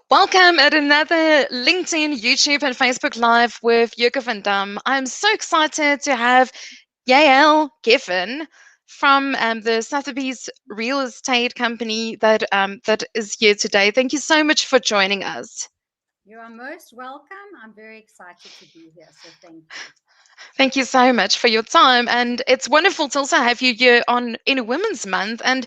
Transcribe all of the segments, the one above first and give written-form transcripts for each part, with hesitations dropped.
Welcome at another LinkedIn, YouTube, and Facebook Live with Yoke van Dam. I'm so excited to have Yael Geffen from the Sotheby's real estate company that is here today. Thank you so much for joining us. You are most welcome. I'm very excited to be here, so thank you. Thank you so much for your time. And it's wonderful to also have you here on in a Women's Month. And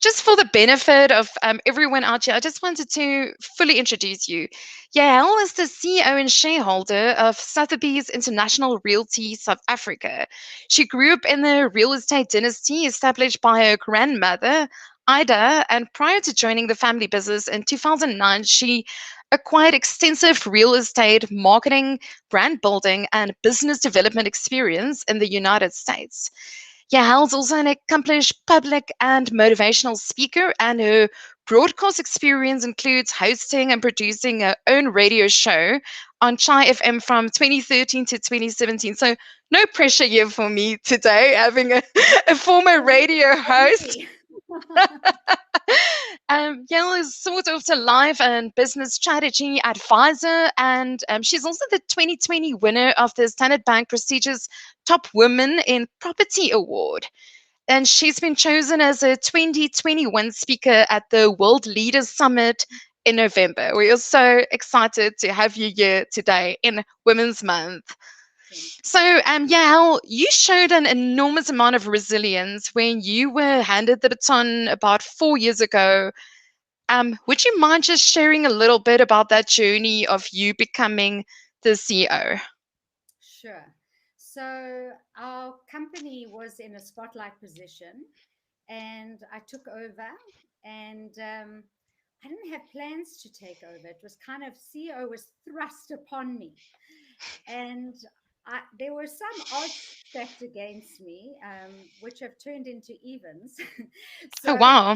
just for the benefit of everyone out here, I just wanted to fully introduce you. Yael is the CEO and shareholder of Sotheby's International Realty South Africa. She grew up in the real estate dynasty established by her grandmother, Aida, and prior to joining the family business in 2009, she acquired extensive real estate marketing, brand building, and business development experience in the United States. Yael's also an accomplished public and motivational speaker, and her broadcast experience includes hosting and producing her own radio show on Chai FM from 2013 to 2017. So, no pressure here for me today, having a former radio host. Yael is sort of the life and business strategy advisor, and she's also the 2020 winner of the Standard Bank prestigious Top Women in Property Award. And she's been chosen as a 2021 speaker at the World Leaders Summit in November. We are so excited to have you here today in Women's Month. So, Yael, you showed an enormous amount of resilience when you were handed the baton about 4 years ago. Would you mind just sharing a little bit about that journey of you becoming the CEO? Sure. So, our company was in a spotlight position, and I took over, and I didn't have plans to take over. It was kind of CEO was thrust upon me, and there were some odds stacked against me, which have turned into evens. Oh, so wow.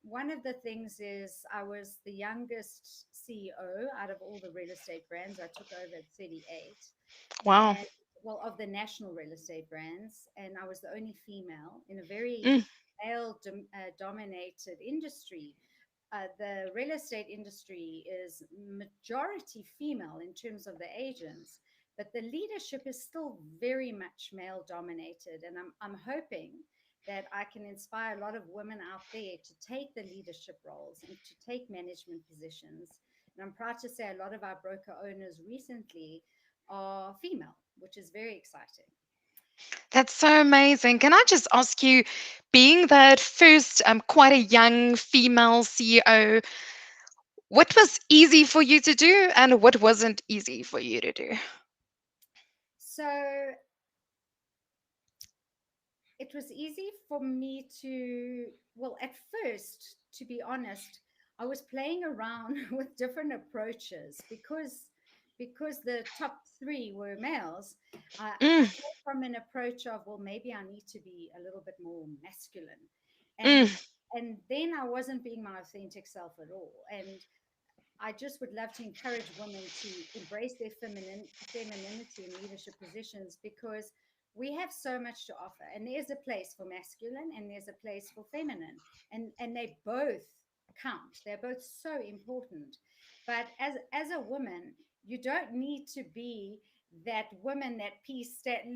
One of the things is I was the youngest CEO out of all the real estate brands. I took over at 38, Wow. and well, of the national real estate brands, and I was the only female in a very Mm, male dominated industry. The real estate industry is majority female in terms of the agents, but the leadership is still very much male dominated. And I'm hoping that I can inspire a lot of women out there to take the leadership roles and to take management positions. And I'm proud to say a lot of our broker owners recently are female, which is very exciting. that's so amazing. Can I just ask you, being that first, quite a young female CEO, what was easy for you to do and what wasn't easy for you to do? So it was easy for me to, well, at first, to be honest, I was playing around with different approaches because the top three were males. I Mm, came from an approach of, well, maybe I need to be a little bit more masculine, mm, and then I wasn't being my authentic self at all. And I just would love to encourage women to embrace their femininity in leadership positions, because we have so much to offer, and there's a place for masculine and there's a place for feminine, and they both count. They're both so important. But as a woman, you don't need to be that woman that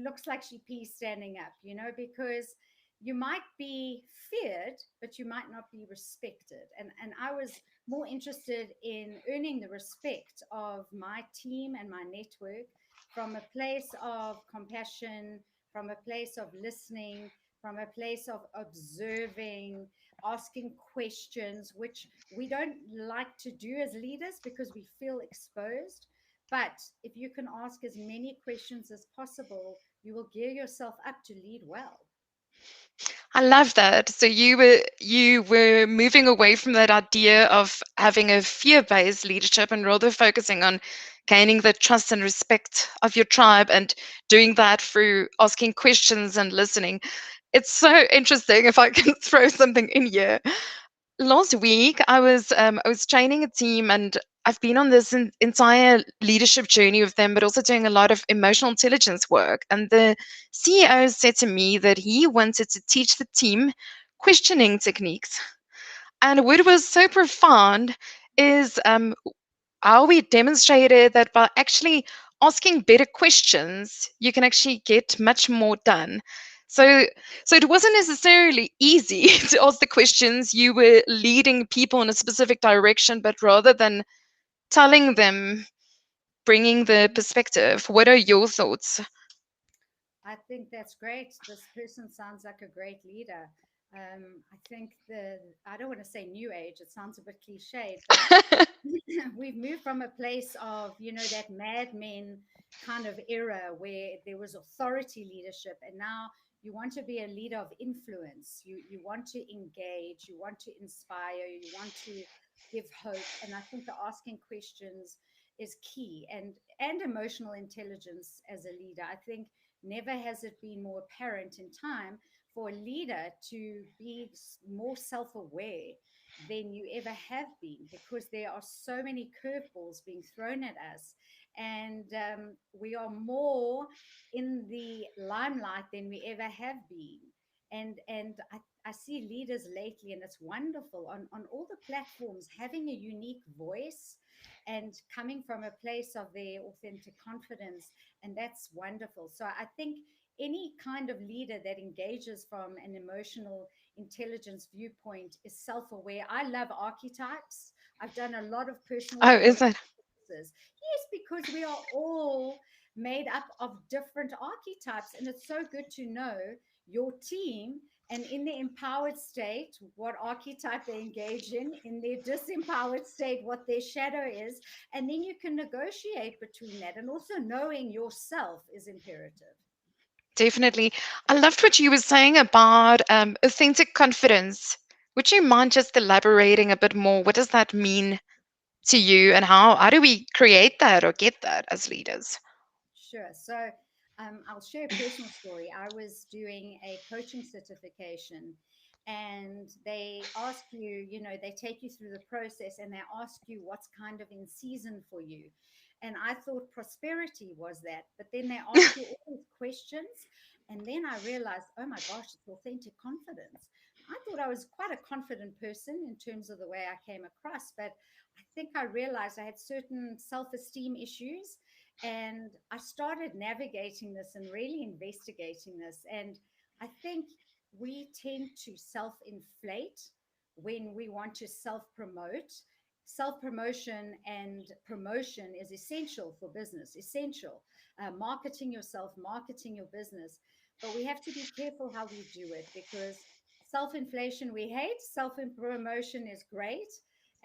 looks like she pees standing up, because you might be feared, but you might not be respected. And I was more interested in earning the respect of my team and my network from a place of compassion, from a place of listening, from a place of observing, asking questions, which we don't like to do as leaders because we feel exposed. But if you can ask as many questions as possible, you will gear yourself up to lead well. I love that. So you were moving away from that idea of having a fear-based leadership and rather focusing on gaining the trust and respect of your tribe and doing that through asking questions and listening. It's so interesting if I can throw something in here. Last week I was training a team, and I've been on this entire leadership journey with them, but also doing a lot of emotional intelligence work. And the CEO said to me that he wanted to teach the team questioning techniques. And what was so profound is how we demonstrated that by actually asking better questions, you can actually get much more done. So, so it wasn't necessarily easy to ask the questions. You were leading people in a specific direction, but rather than telling them, bringing the perspective. What are your thoughts? I think that's great. This person sounds like a great leader. I think I don't want to say new age, it sounds a bit cliched, but we've moved from a place of, that madmen kind of era where there was authority leadership, and now you want to be a leader of influence. You want to engage, you want to inspire, you want to give hope. And I think the asking questions is key, and emotional intelligence as a leader. I think never has it been more apparent in time for a leader to be more self-aware than you ever have been, because there are so many curveballs being thrown at us, and we are more in the limelight than we ever have been. And I see leaders lately, and it's wonderful on all the platforms having a unique voice and coming from a place of their authentic confidence, and that's wonderful. So I think any kind of leader that engages from an emotional intelligence viewpoint is self-aware. I love archetypes. I've done a lot of personal Oh, is development that courses. Yes, because we are all made up of different archetypes, and it's so good to know your team, and in the empowered state, what archetype they engage in their disempowered state, what their shadow is, and then you can negotiate between that. And also knowing yourself is imperative. definitely? I loved what you were saying about authentic confidence. Would you mind just elaborating a bit more? What does that mean to you, and how do we create that or get that as leaders? Sure. So I'll share a personal story. I was doing a coaching certification, and they ask you, they take you through the process, and they ask you what's kind of in season for you. And I thought prosperity was that. But then they ask you all these questions. And then I realized, oh my gosh, it's authentic confidence. I thought I was quite a confident person in terms of the way I came across. But I think I realized I had certain self esteem issues, and I started navigating this and really investigating this. And I think we tend to self inflate when we want to self promote. Self promotion and promotion is essential for business, essential. Marketing yourself, marketing your business. But we have to be careful how we do it, because self inflation we hate, self promotion is great,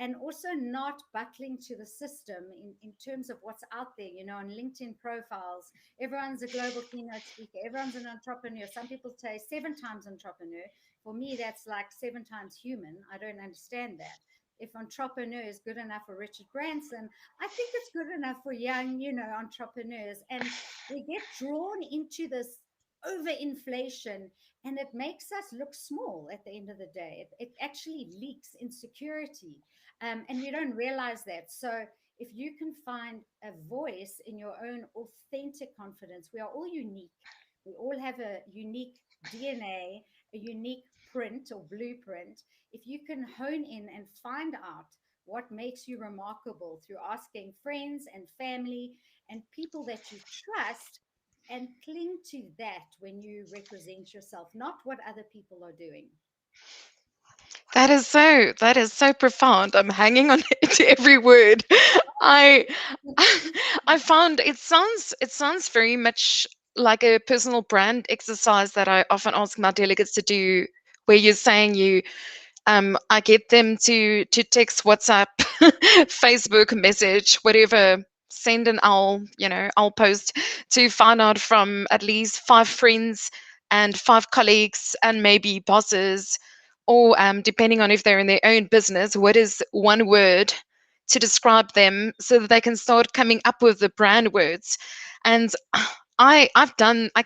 and also not buckling to the system in terms of what's out there. On LinkedIn profiles, everyone's a global keynote speaker, everyone's an entrepreneur. Some people say 7 times entrepreneur. For me, that's like 7 times human. I don't understand that. If entrepreneur is good enough for Richard Branson, I think it's good enough for young, entrepreneurs. And we get drawn into this overinflation, and it makes us look small at the end of the day. It actually leaks insecurity, and we don't realize that. So if you can find a voice in your own authentic confidence, we are all unique. We all have a unique DNA, a unique print or blueprint. If you can hone in and find out what makes you remarkable through asking friends and family and people that you trust, and cling to that when you represent yourself, not what other people are doing. That is so profound. I'm hanging on to every word. I I found it sounds very much like a personal brand exercise that I often ask my delegates to do, where you're saying I get them to text, WhatsApp, Facebook message, whatever, send an I'll post to find out from at least 5 friends and 5 colleagues and maybe bosses, or depending on if they're in their own business, what is one word to describe them so that they can start coming up with the brand words. And I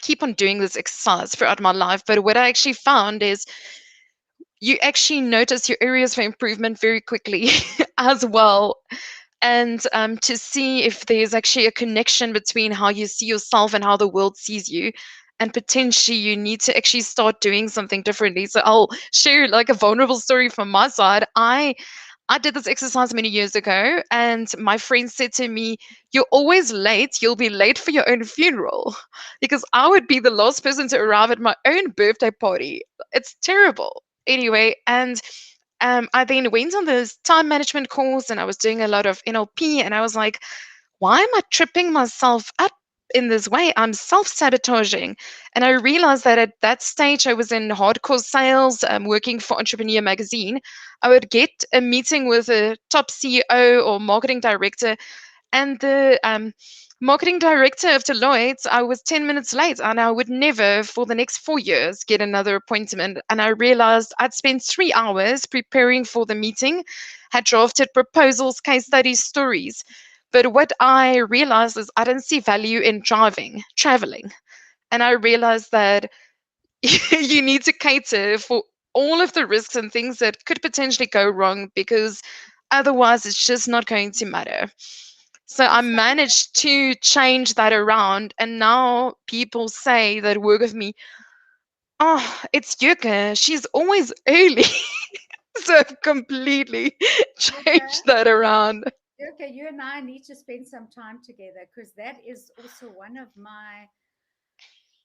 keep on doing this exercise throughout my life, but what I actually found is you actually notice your areas for improvement very quickly as well. And to see if there's actually a connection between how you see yourself and how the world sees you. and potentially you need to actually start doing something differently. So I'll share like a vulnerable story from my side. I did this exercise many years ago, and my friend said to me, "You're always late. You'll be late for your own funeral." Because I would be the last person to arrive at my own birthday party. It's terrible. Anyway, and I then went on this time management course and I was doing a lot of NLP, and I was like, why am I tripping myself up in this way? I'm self sabotaging. And I realized that at that stage, I was in hardcore sales, working for Entrepreneur Magazine. I would get a meeting with a top CEO or marketing director, and the marketing director of Deloitte, I was 10 minutes late, and I would never, for the next 4 years, get another appointment. And I realized I'd spent 3 hours preparing for the meeting, had drafted proposals, case studies, stories. But what I realized is I didn't see value in traveling. And I realized that you need to cater for all of the risks and things that could potentially go wrong, because otherwise it's just not going to matter. So I It's so managed to change that around, and now people say that work with me, oh, it's Yuka, she's always early. So I've completely okay. changed that around. Okay, you and I need to spend some time together because that is also one of my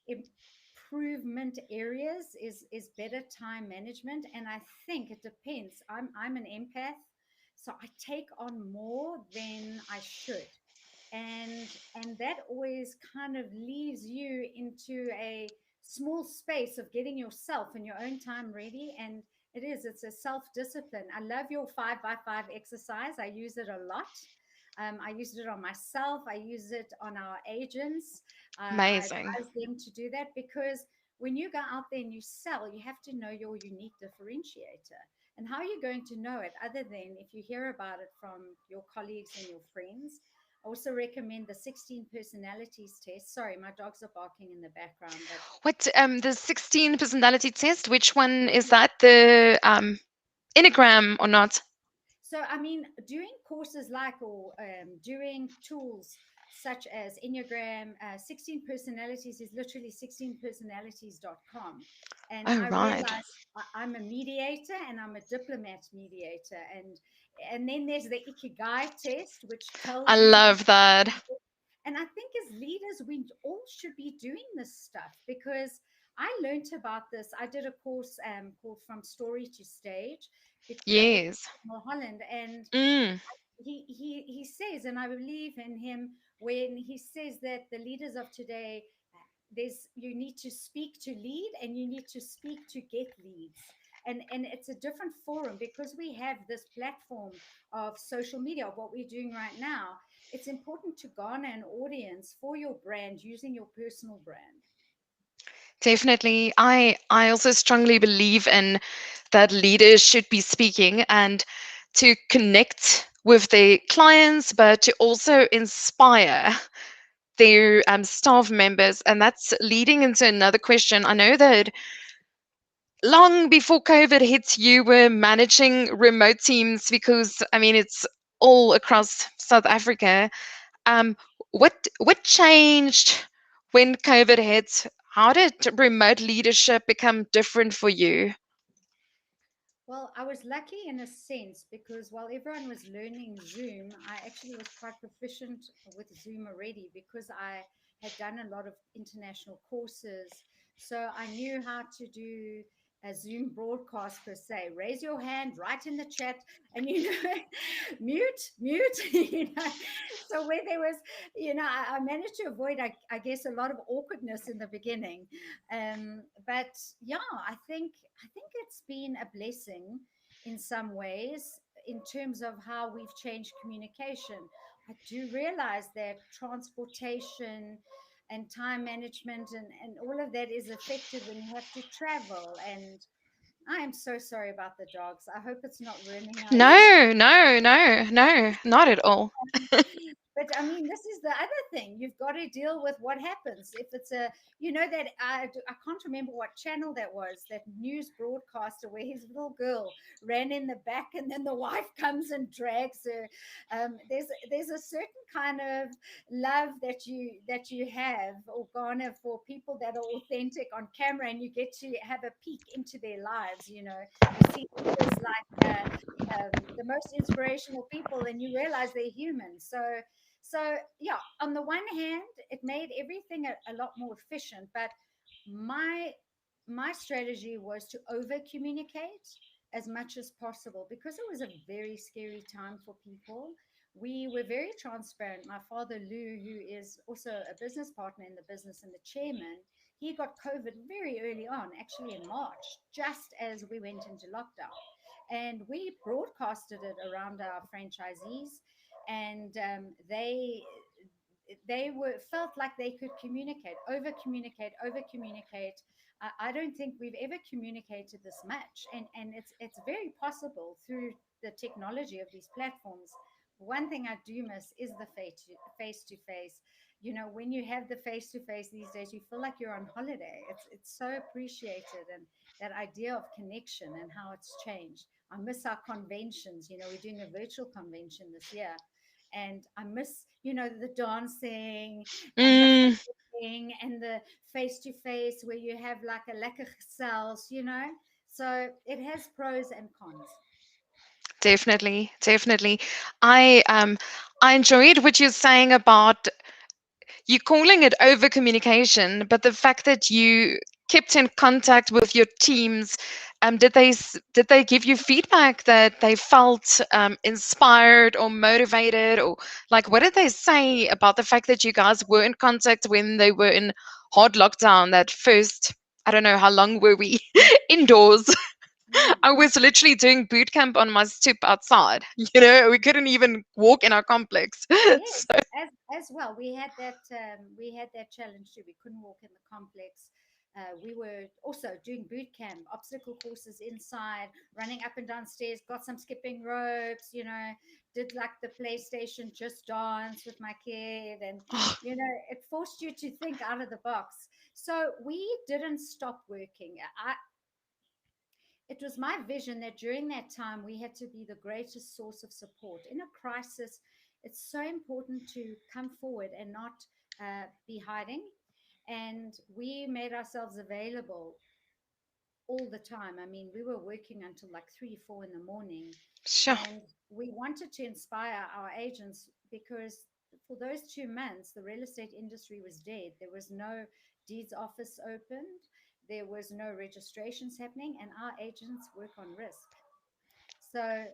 improvement areas is better time management. And I think it depends. I'm an empath, so I take on more than I should. And that always kind of leaves you into a small space of getting yourself and your own time ready. And it's a self-discipline. I love your 5 by 5 exercise. I use it a lot. I used it on myself. I use it on our agents. I Amazing. advise them to do that because when you go out there and you sell, you have to know your unique differentiator. And how are you going to know it other than if you hear about it from your colleagues and your friends? I also recommend the 16 personalities test. Sorry, my dogs are barking in the background, but What the 16 personality test? Which one is that? The Enneagram or not? so, I mean, doing courses like or doing tools such as Enneagram, 16 personalities is literally 16personalities.com. And Oh I right. realized I'm a mediator and I'm a diplomat mediator. And then there's the Ikigai test, which I tells you love that. and I think as leaders, we all should be doing this stuff because I learned about this. I did a course called From Story to Stage with Yes. Mulholland, and Mm. he says, and I believe in him when he says that the leaders of today, there's you need to speak to lead and you need to speak to get leads. And it's a different forum because we have this platform of social media of what we're doing right now. It's important to garner an audience for your brand using your personal brand. Definitely. I also strongly believe in that leaders should be speaking and to connect with their clients, but to also inspire their staff members. And that's leading into another question. I know that long before COVID hit, you were managing remote teams because, I mean, it's all across South Africa. Um, what changed when COVID hit? How did remote leadership become different for you? Well, I was lucky in a sense because while everyone was learning Zoom, I actually was quite proficient with Zoom already because I had done a lot of international courses. So I knew how to do a Zoom broadcast per se. Raise your hand, write in the chat, and mute. So where there was, I managed to avoid, I guess, a lot of awkwardness in the beginning. But yeah, I think it's been a blessing in some ways in terms of how we've changed communication. I do realize that transportation and time management and all of that is affected when you have to travel. And I am so sorry about the dogs. I hope it's not ruining our No, no, no, no, not at all. But I mean, this is the other thing. You've got to deal with what happens if it's a, you know, that I can't remember what channel that was, that news broadcaster where his little girl ran in the back and then the wife comes and drags her. There's a certain kind of love that you have or garner for people that are authentic on camera, and you get to have a peek into their lives. You know, you see leaders like the most inspirational people, and you realize they're human. So yeah, on the one hand, it made everything a lot more efficient, but my my strategy was to over communicate as much as possible because it was a very scary time for people. We were very transparent. My father Lou, who is also a business partner in the business and the chairman, he got COVID very early on, actually in March, just as we went into lockdown, and we broadcasted it around our franchisees, and they were felt like they could communicate, over communicate. I don't think we've ever communicated this much, and it's very possible through the technology of these platforms. One thing I do miss is the face to face. You know, when you have the face to face these days, you feel like you're on holiday. It's so appreciated, and that idea of connection and how it's changed. I miss our conventions. You know, we're doing a virtual convention this year, and I miss, you know, the dancing and the Mm, hugging and the face to face where you have like a lekker gesels, you know. So it has pros and cons. definitely, definitely. I enjoyed what you're saying about you calling it over communication, but the fact that you kept in contact with your teams, did they give you feedback that they felt inspired or motivated, or like what did they say about the fact that you guys were in contact when they were in hard lockdown? That first, I don't know how long were we indoors. Mm. I was literally doing boot camp on my stoop outside. You know, we couldn't even walk in our complex. Yes, So, as well. We had that challenge too. We couldn't walk in the complex. We were also doing boot camp, obstacle courses inside, running up and down stairs. Got some skipping ropes. You know, did like the PlayStation Just Dance with my kid, and you know, it forced you to think out of the box. So we didn't stop working. It was my vision that during that time we had to be the greatest source of support in a crisis. It's so important to come forward and not be hiding, and we made ourselves available all the time. I mean, we were working until like 3 4 in the morning, sure. and we wanted to inspire our agents because for those 2 months the real estate industry was dead. There was no deeds office opened, there was no registrations happening, and our agents work on risk. So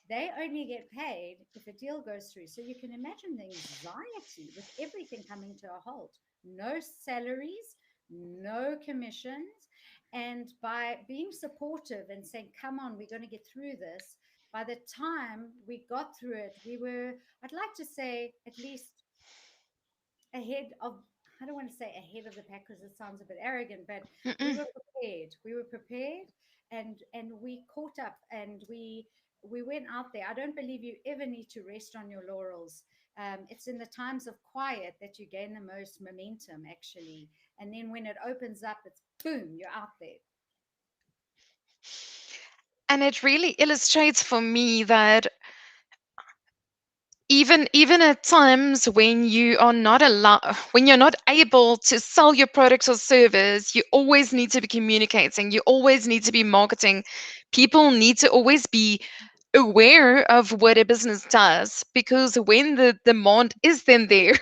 they only get paid if a deal goes through. So you can imagine the anxiety with everything coming to a halt. No salaries, no commissions. And by being supportive and saying, come on, we're going to get through this, by the time we got through it, we were, I'd like to say, at least ahead of, I don't want to say ahead of the pack because it sounds a bit arrogant, but we Mm-mm. were prepared. We were prepared, and we caught up, and we went out there. I don't believe you ever need to rest on your laurels. It's in the times of quiet that you gain the most momentum, actually. And then when it opens up, it's boom, you're out there. And it really illustrates for me that even at times when you are not allowed, when you're not able to sell your product or service, you always need to be communicating, you always need to be marketing. People need to always be aware of what a business does, because when the demand is then there,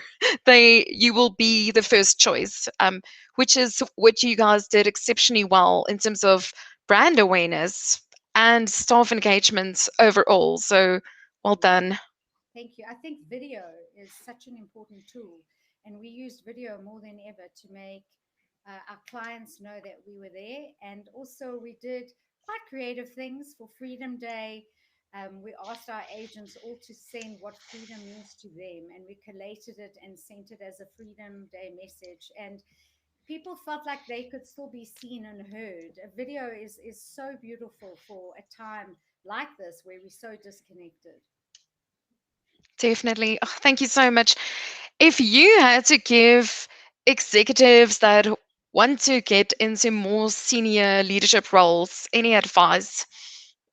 they you will be the first choice, which is what you guys did exceptionally well in terms of brand awareness and staff engagement overall. So well Yeah. done. Thank you. I think video is such an important tool, and we used video more than ever to make our clients know that we were there. And also, we did quite creative things for Freedom Day. We asked our agents all to send what freedom means to them, and we collated it and sent it as a Freedom Day message. And people felt like they could still be seen and heard. A video is so beautiful for a time like this where we're so disconnected. Definitely. Oh, thank you so much. If you had to give executives that want to get into more senior leadership roles any advice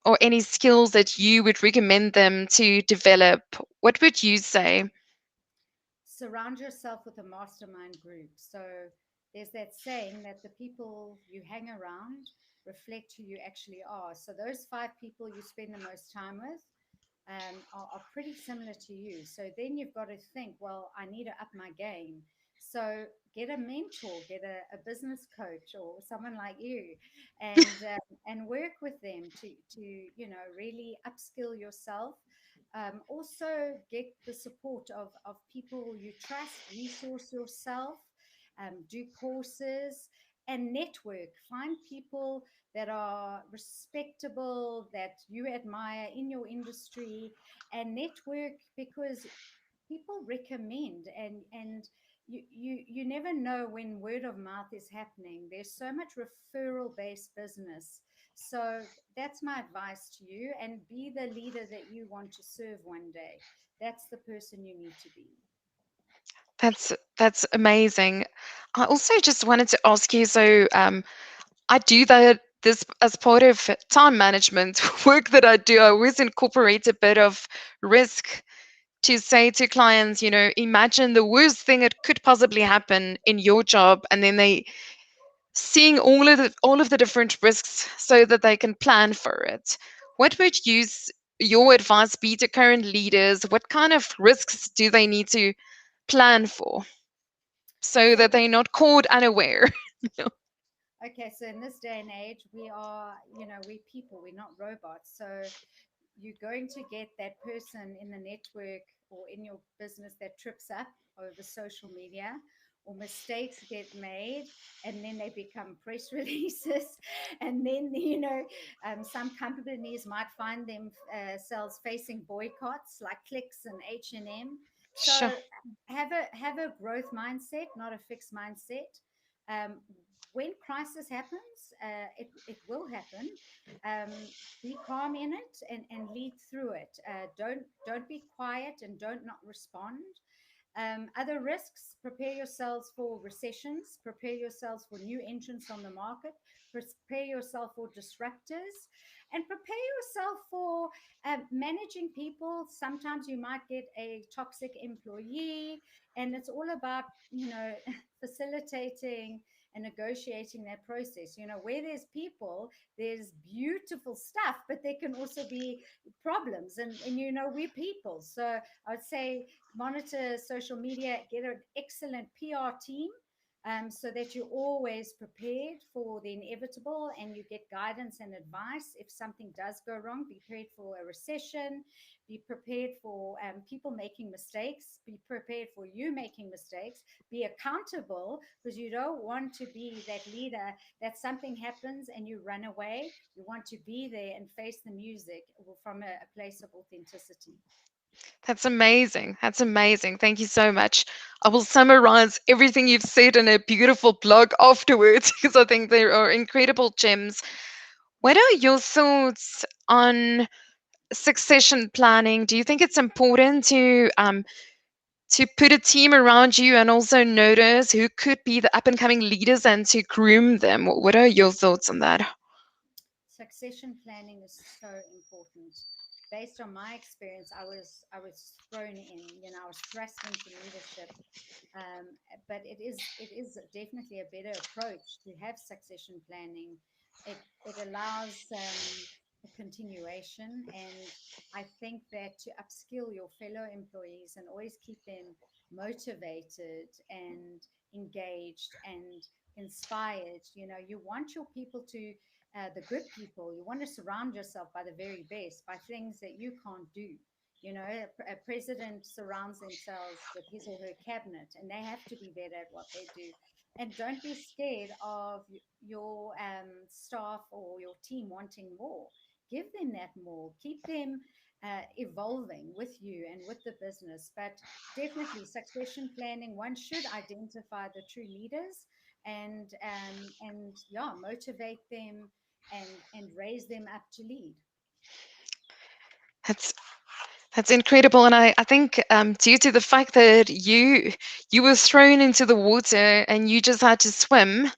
or any skills that you would recommend them to develop, what would you say? Surround yourself with a mastermind group. So there's that saying that the people you hang around reflect who you actually are. So those five people you spend the most time with are pretty similar to you. So then you've got to think, well, I need to up my game. So get a mentor, get a business coach or someone like you, and work with them to really upskill yourself. Also, get the support of people you trust, resource yourself, do courses, and network. Find people that are respectable, that you admire in your industry, and network because people recommend and you never know when word of mouth is happening. There's so much referral based business. So that's my advice to you, and be the leader that you want to serve one day. That's the person you need to be. That's amazing. I also just wanted to ask you, so I do that this as part of time management work that I do. I always incorporate a bit of risk to say to clients, imagine the worst thing that could possibly happen in your job, and then they seeing all of the different risks so that they can plan for it. What would your advice be to current leaders? What kind of risks do they need to plan for so So that they're not caught unaware? okay, so in this day and age, we are, we're people, we're not robots. So you're going to get that person in the network or in your business that trips up over social media, or mistakes get made and then they become press releases. And then some companies might find themselves facing boycotts like Clicks and H&M. Sure. So have a growth mindset, not a fixed mindset. um, when crisis happens, it will happen. Be calm in it and lead through it. Don't be quiet and don't not respond. Other risks: prepare yourselves for recessions, prepare yourselves for new entrants on the market, prepare yourself for disruptors, and prepare yourself for managing people. Sometimes you might get a toxic employee, and it's all about, facilitating and negotiating that process. Where there's people, there's beautiful stuff, but there can also be problems. And we're people. So I'd say monitor social media, get an excellent PR team, so that you're always prepared for the inevitable and you get guidance and advice if something does go wrong. Be prepared for a recession, be prepared for people making mistakes, be prepared for you making mistakes, be accountable, because you don't want to be that leader that something happens and you run away. You want to be there and face the music from a place of authenticity. That's amazing. That's amazing. Thank you so much. I will summarize everything you've said in a beautiful blog afterwards because I think there are incredible gems. What are your thoughts on succession planning? Do you think it's important to put a team around you and also notice who could be the up and coming leaders and to groom them? What are your thoughts on that? Succession planning is so important. Based on my experience, I was thrown in, I was thrust into leadership. But it is definitely a better approach to have succession planning. It allows a continuation, and I think that to upskill your fellow employees and always keep them motivated and engaged and inspired. You want your people to, the good people, you want to surround yourself by the very best, by things that you can't do. A president surrounds themselves with his or her cabinet, and they have to be better at what they do. And don't be scared of your staff or your team wanting more. Give them that more. Keep them evolving with you and with the business. But definitely, succession planning. One should identify the true leaders and yeah, motivate them and raise them up to lead. That's That's incredible, and I think due to the fact that you were thrown into the water and you just had to swim,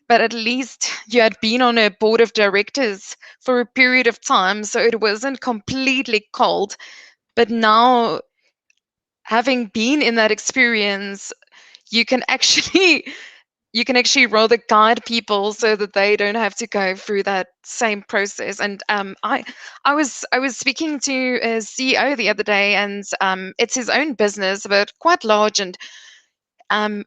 but at least you had been on a board of directors for a period of time, so it wasn't completely cold. But now, having been in that experience, you can actually you can actually rather guide people so that they don't have to go through that same process. And I was speaking to a CEO the other day, and it's his own business, but quite large. And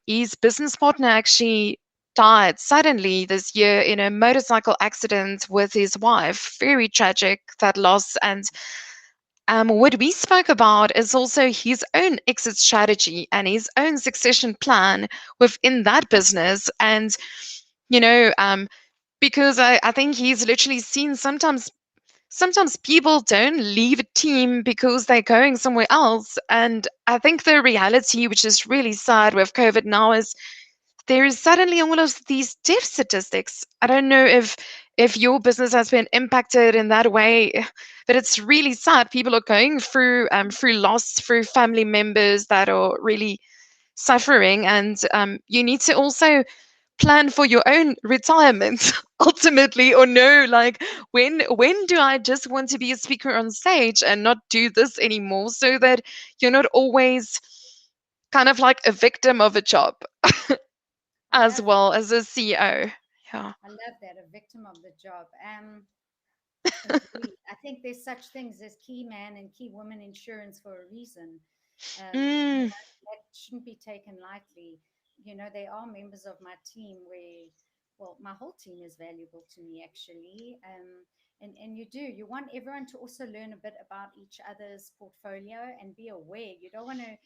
his business partner actually died suddenly this year in a motorcycle accident with his wife. Very tragic, that loss. And what we spoke about is also his own exit strategy and his own succession plan within that business. And, you know, because I think he's literally seen sometimes people don't leave a team because they're going somewhere else. And I think the reality, which is really sad with COVID now, is there is suddenly all of these death statistics. I don't know if your business has been impacted in that way, but it's really sad. People are going through loss, through family members that are really suffering, and you need to also plan for your own retirement ultimately, or know, like, when do I just want to be a speaker on stage and not do this anymore, so that you're not always kind of like a victim of a job I as love that. well as a CEO. Yeah. I love that. A victim of the job. Indeed. I think there's such things as key man and key woman insurance for a reason. Mm, That shouldn't be taken lightly. They are members of my team well, my whole team is valuable to me, actually. And you want everyone to also learn a bit about each other's portfolio and be aware. You don't want to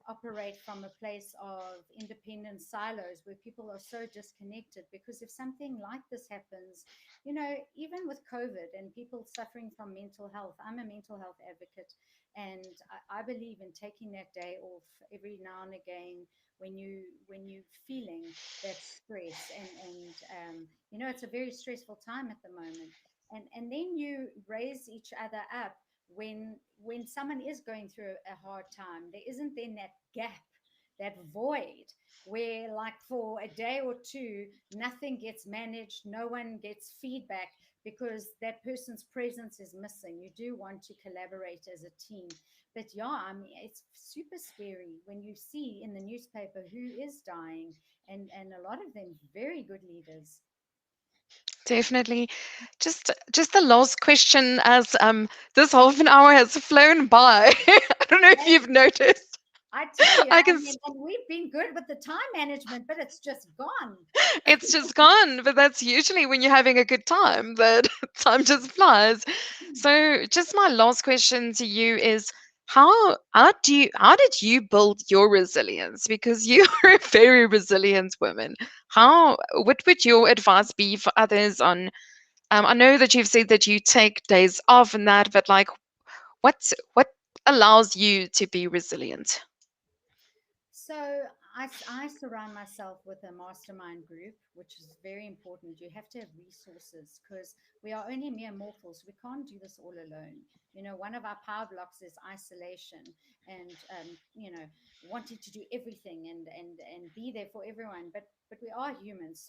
operate from a place of independent silos where people are so disconnected, because if something like this happens, even with COVID and people suffering from mental health, I'm a mental health advocate, and I believe in taking that day off every now and again when you feeling that stress, and it's a very stressful time at the moment, and then you raise each other up when someone is going through a hard time. There isn't then that gap, that void, where, like, for a day or two nothing gets managed, no one gets feedback, because that person's presence is missing. You do want to collaborate as a team. But yeah, I mean, it's super scary when you see in the newspaper who is dying, and a lot of them very good leaders. definitely. Just the last question, as this half an hour has flown by. I don't know if Hey, you've noticed. I tell you, I I can mean, and we've been good with the time management, but it's just gone. It's just gone, but that's usually when you're having a good time that time just flies. So, just my last question to you is, how did you build your resilience? Because you are a very resilient woman. How What would your advice be for others on? I know that you've said that you take days off and that, but like, what allows you to be resilient? So I surround myself with a mastermind group, which is very important. You have to have resources because we are only mere mortals. We can't do this all alone. One of our power blocks is isolation, and wanting to do everything and be there for everyone. But we are humans,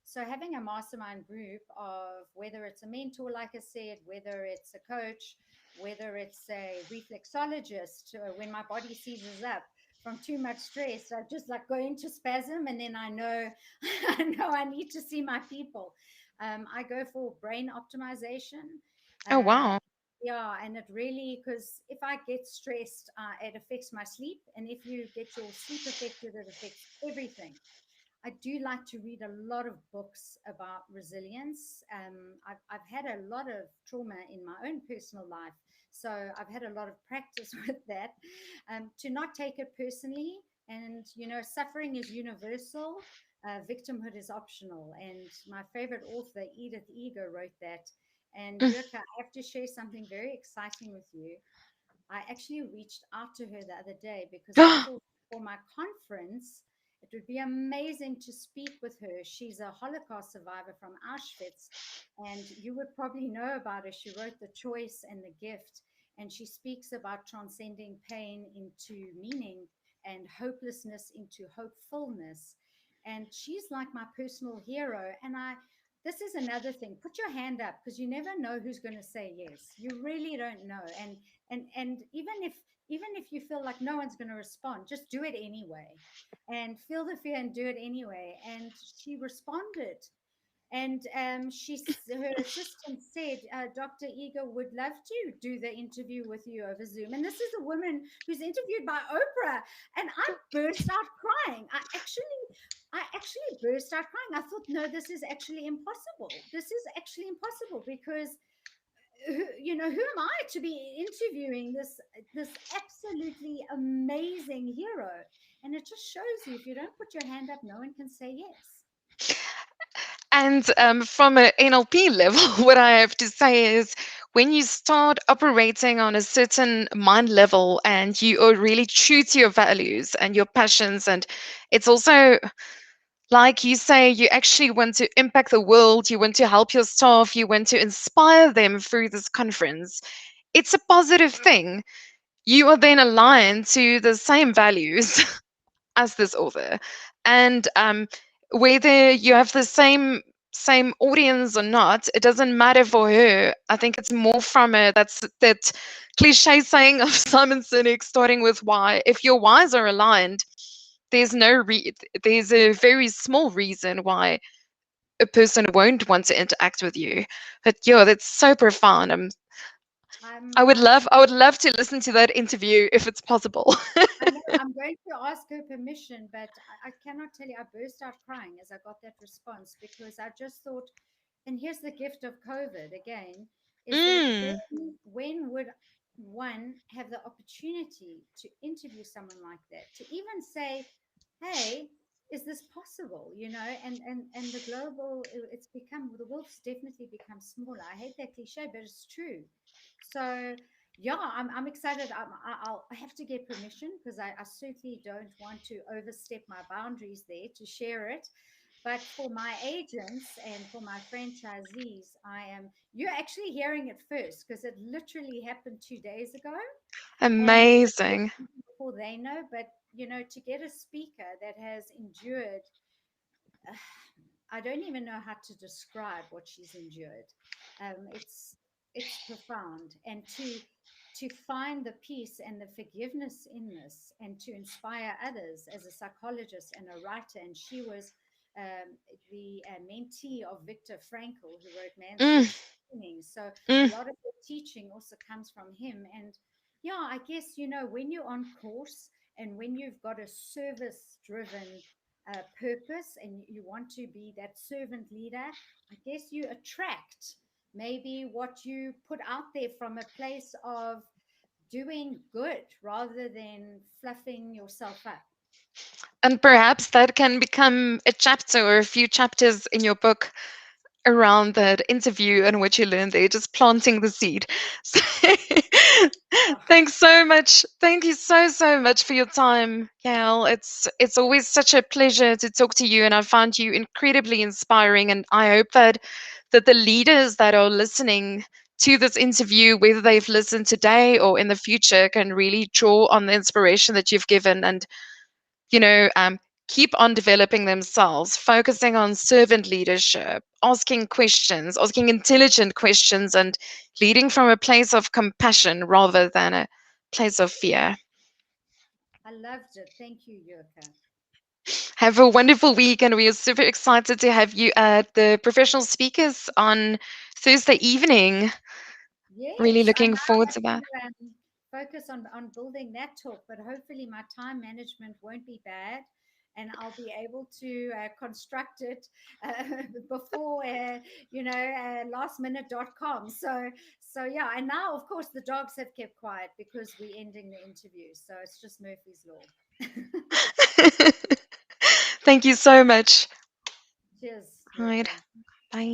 so having a mastermind group of, whether it's a mentor, like I said, whether it's a coach, whether it's a reflexologist, when my body seizes up from too much stress, I just like go into spasm, and then I know I know I need to see my people. I go for brain optimization. Oh Uh, wow. yeah, and it really, because if I get stressed, it affects my sleep, and if you get your sleep affected, it affects everything. I do like to read a lot of books about resilience. I've had a lot of trauma in my own personal life, so I've had a lot of practice with that. To not take it personally, and suffering is universal. Victimhood is optional. And my favorite author, Edith Eger, wrote that. And Yurka, I have to share something very exciting with you. I actually reached out to her the other day because I thought for my conference, it would be amazing to speak with her. She's a Holocaust survivor from Auschwitz, and you would probably know about her. She wrote The Choice and the Gift. and she speaks about transcending pain into meaning and hopelessness into hopefulness. And she's like my personal hero. And this is another thing. Put your hand up, because you never know who's going to say yes. You really don't know. And even if you feel like no one's going to respond, just do it anyway, and feel the fear and do it anyway. And she responded, and her assistant said, Dr. Eager would love to do the interview with you over Zoom. And this is a woman who's interviewed by Oprah. And I burst out crying. I actually burst out crying. I thought, no, this is actually impossible. This is actually impossible, because who am I to be interviewing this absolutely amazing hero? And it just shows you, if you don't put your hand up, no one can say yes. And from an NLP level, what I have to say is when you start operating on a certain mind level and you are really true to your values and your passions, and it's also like you say, you actually want to impact the world, you want to help your staff, you want to inspire them through this conference. It's a positive thing. You are then aligned to the same values as this author, and whether you have the same audience or not, it doesn't matter for her. I think it's more from a that cliche saying of Simon Sinek, starting with why. If your whys are aligned, there's no there's a very small reason why a person won't want to interact with you. But yeah, that's so profound. I'm I'm I would love to listen to that interview if it's possible. I know I'm going to ask her permission, but I cannot tell you, I burst out crying as I got that response, because I just thought, and here's the gift of COVID again, is that Mm, when would one have the opportunity to interview someone like that, to even say, hey, is this possible? And the global, it's become, the world's definitely become smaller. I hate that cliche, but it's true. So yeah, I'm excited. I have to get permission, because I certainly don't want to overstep my boundaries there to share it. But for my agents and for my franchisees, you're actually hearing it first, because it literally happened 2 days ago. And amazing. before they know, but to get a speaker that has endured, I don't even know how to describe what she's endured. It's profound, and to find the peace and the forgiveness in this, and to inspire others as a psychologist and a writer. And she was the mentee of Viktor Frankl, who wrote Man's Mm, Search for Meaning. So a mm. lot of the teaching also comes from him. And yeah, I guess when you're on course, and when you've got a service driven purpose, and you want to be that servant leader, I guess you attract maybe what you put out there from a place of doing good rather than fluffing yourself up. And perhaps that can become a chapter or a few chapters in your book around that interview and what you learned there, just planting the seed. So, Oh, thanks so much. Thank you so much for your time, Yael. It's always such a pleasure to talk to you, and I found you incredibly inspiring. And I hope that the leaders that are listening to this interview, whether they've listened today or in the future, can really draw on the inspiration that you've given, and you know, keep on developing themselves, focusing on servant leadership, asking questions, asking intelligent questions, and leading from a place of compassion rather than a place of fear. I loved it. Thank you, Yoka. Have a wonderful week, and we are super excited to have you at the professional speakers on Thursday evening. Really Yes, I looking now forward have to that. to focus on building that talk, but hopefully my time management won't be bad, and I'll be able to construct it before lastminute.com. So yeah, and now of course the dogs have kept quiet because we're ending the interview, so it's just Murphy's law. Thank you so much. Cheers, All right. Yoka. Bye.